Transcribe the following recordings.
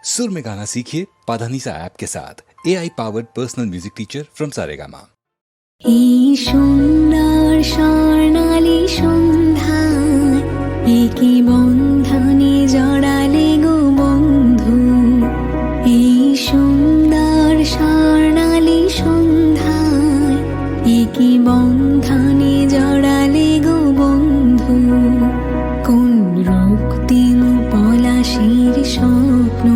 सुर में गाना सीखिए पाधानीसा ऐप के साथ AI powered personal music teacher from Saregama. এই সুন্দর স্বর্ণালী সন্ধ্যায় একই বন্ধনে জড়ালে গো বন্ধু। এই সুন্দর স্বর্ণালী সন্ধ্যায় একই বন্ধনে জড়ালে গো বন্ধু। কোন রক্তিম পলাশের স্বপ্ন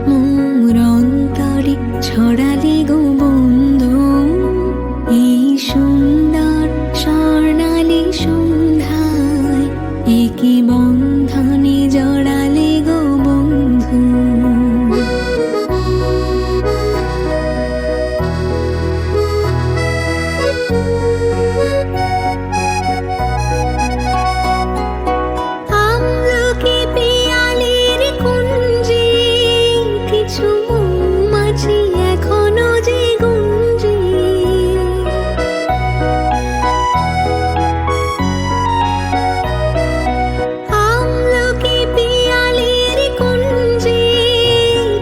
মোর অন্তরে ছড়ালে গো বন্ধু। এই সুন্দর স্বর্ণালী সন্ধ্যায় একই বন্ধনে জড়ালে গো বন্ধু। আমলকি পিয়ালির কুঞ্জে কিছু মৌমাছি এখনো যে গুঞ্জে। আমলকি পিয়ালির কুঞ্জে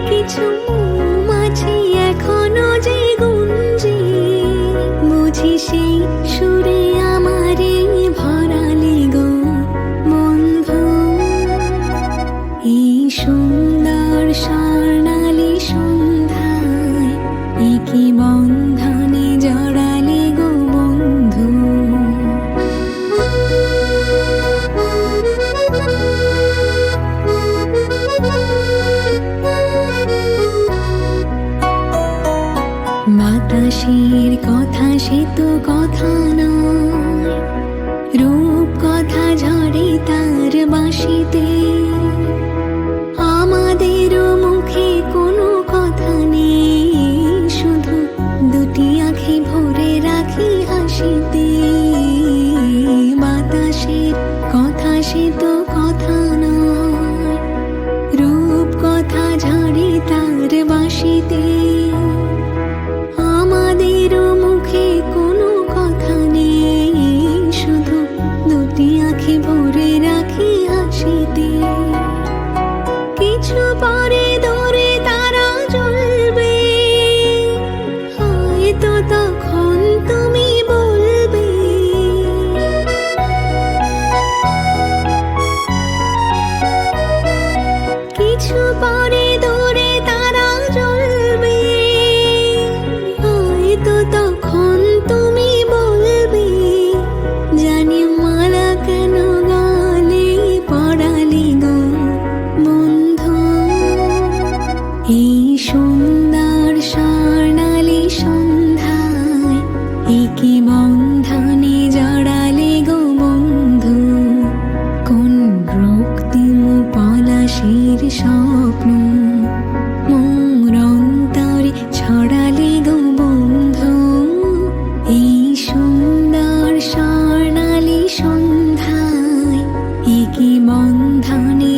কিছু মৌমাছি এখনো যে গুঞ্জে। বুঝি সেই সুরে আমারে ভরালে গো বন্ধু। এই সুন্দর স্বর্ণালী সন্ধ্যায় একই বন্ধনে জড়ালে গো বন্ধু। বাতাসের কথা সে তো কথা নয়, রূপ কথা ঝরে তার বাঁশিতে। আমাদেরও মুখে কোনো কথা নেই, শুধু দুটি আঁখি ভরে রাখি হাসিতে। বাতাসের কথা সে তো কথা নয়, রূপ কথা ঝরে তার বাঁশিতে। আমাদেরও মুখে কোনো কথা নেই, শুধু দুটি আঁখি ভরে রাখি হাসিতে। কিছু পরে দূরে তারা জ্বলবে, হয়তো তখন তুমি বলবে। কিছু পরে দূরে তারা জ্বলবে, হয়তো তখন তুমি বলবে। জানি মালা কেন গালে পড়ালি গো বন্ধু। এই সুন্দর স্বর্ণালী সন্ধ্যায় একই বন্ধনে জড়ালে গো বন্ধু। কোন রক্তিম পলাশের স্বপ্ন মোর অন্তরে ছড়ালে গো বন্ধু। এই সুন্দর স্বর্ণালী সন্ধ্যায় একই বন্ধনে